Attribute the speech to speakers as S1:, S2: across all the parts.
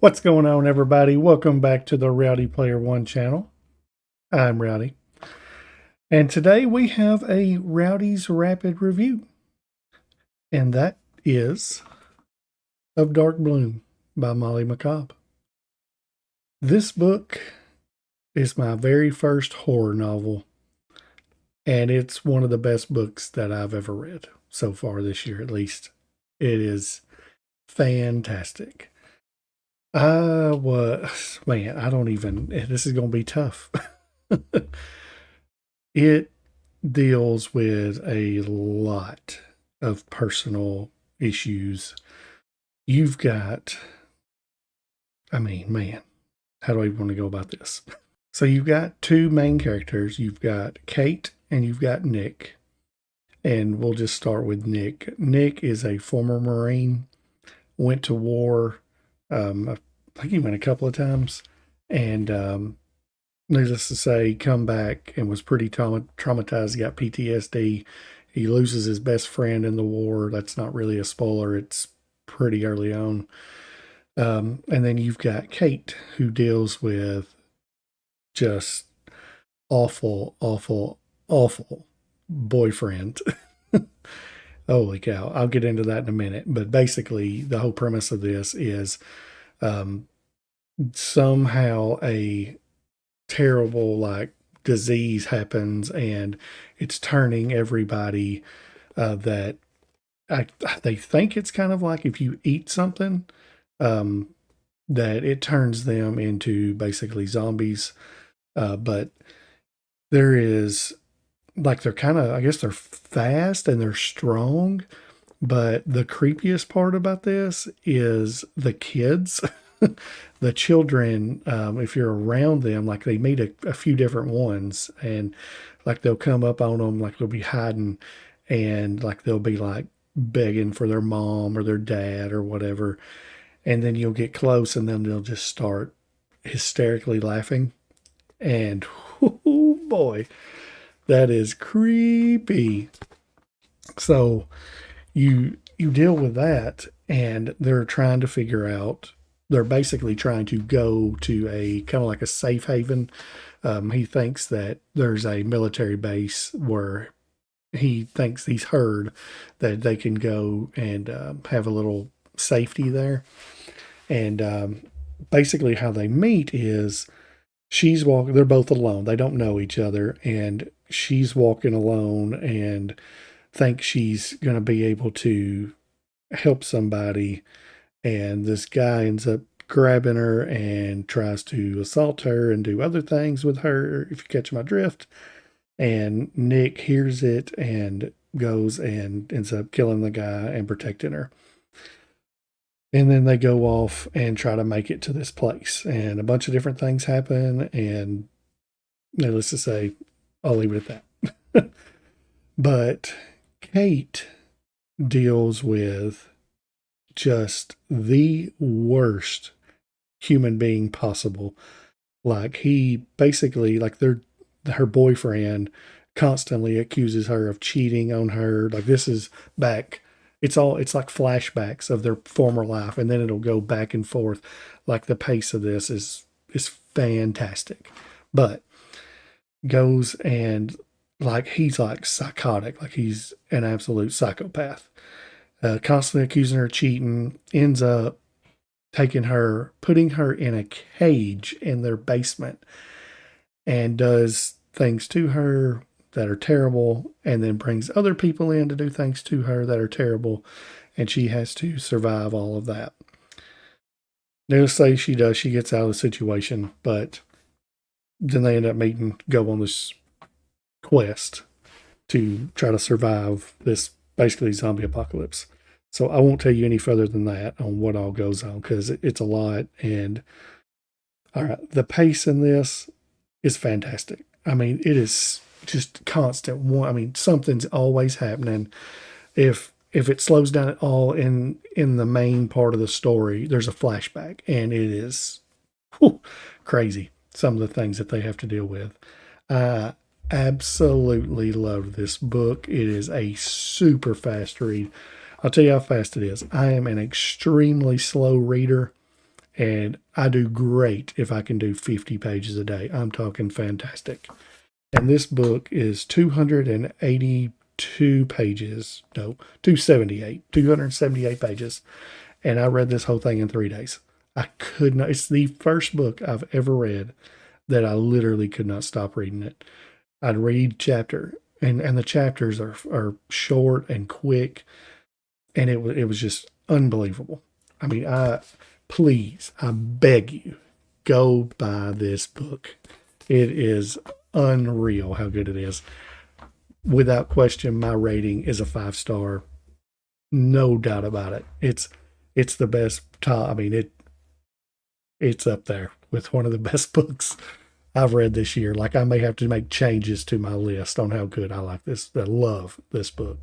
S1: What's going on, everybody? Welcome back to the Rowdy Player One channel. I'm Rowdy, and today we have a Rowdy's Rapid Review, and that is Of Dark Bloom by Molly Macabre. This book is my very first horror novel, and it's one of the best books that I've ever read so far this year, at least. It is fantastic. Man, I don't even, this is going to be tough. It deals with a lot of personal issues. You've got, man, how do I want to go about this? So you've got two main characters. You've got Kate and you've got Nick. And we'll just start with Nick. Nick is a former Marine, went to war. I think he went a couple of times. And needless to say, come back and was pretty traumatized, got PTSD. He loses his best friend in the war. That's not really a spoiler. It's pretty early on. And then you've got Kate, who deals with just awful, awful, awful boyfriend. Holy cow. I'll get into that in a minute. But basically, the whole premise of this is somehow a terrible disease happens and it's turning everybody that they think it's kind of like if you eat something that it turns them into basically zombies, but there is they're kind of, I guess they're fast and they're strong, but the creepiest part about this is the kids. The children, if you're around them, they meet a few different ones, and they'll come up on them, they'll be hiding, and they'll be begging for their mom or their dad or whatever, and then you'll get close, and then they'll just start hysterically laughing, and oh boy, that is creepy. So you deal with that, and they're trying to figure out. They're basically trying to go to a kind of like a safe haven. He thinks that there's a military base where he thinks he's heard that they can go and have a little safety there. And basically, how they meet is she's walking, they're both alone. They don't know each other. And she's walking alone and thinks she's going to be able to help somebody, and this guy ends up grabbing her and tries to assault her and do other things with her, if you catch my drift. And Nick hears it and goes and ends up killing the guy and protecting her. And then they go off and try to make it to this place, and a bunch of different things happen, and needless to say, I'll leave it at that. But Kate deals with just the worst human being possible. He basically, her boyfriend constantly accuses her of cheating on her. This is back, it's like flashbacks of their former life, and then it'll go back and forth. The pace of this is fantastic, but goes and he's psychotic, he's an absolute psychopath. Constantly accusing her of cheating, ends up putting her in a cage in their basement, and does things to her that are terrible, and then brings other people in to do things to her that are terrible, and she has to survive all of that. Needless to say, she gets out of the situation, but then they end up go on this quest to try to survive this basically zombie apocalypse. So I won't tell you any further than that on what all goes on, because it's a lot. And all right, the pace in this is fantastic. It is just constant. Something's always happening. If it slows down at all in the main part of the story, there's a flashback, and it is crazy. Some of the things that they have to deal with. Absolutely love this book. It is a super fast read. I'll tell you how fast it is. I am an extremely slow reader, And I do great if I can do 50 pages a day. I'm talking fantastic. And this book is 282 pages. No, 278 pages. And I read this whole thing in 3 days. I could not, it's the first book I've ever read that I literally could not stop reading it. I'd read chapter, and the chapters are short and quick, and it was just unbelievable. I mean, I beg you, go buy this book. It is unreal how good it is. Without question, my rating is a 5 star. No doubt about it. It's the best top. I mean, it's up there with one of the best books I've read this year. Like, I may have to make changes to my list on how good I like this. I love this book.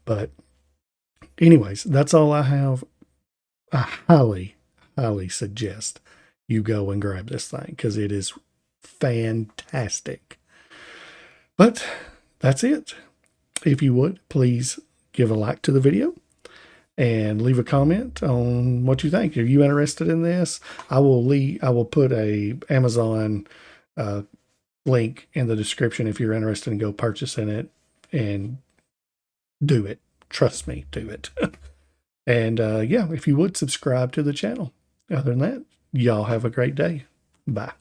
S1: But anyways, that's all I have. I highly, highly suggest you go and grab this thing because it is fantastic. But that's it. If you would, please give a like to the video and leave a comment on what you think. Are you interested in this? I will put a Amazon link in the description if you're interested in go purchasing it, and do it. Trust me, do it. And yeah, if you would subscribe to the channel. Other than that, y'all have a great day. Bye.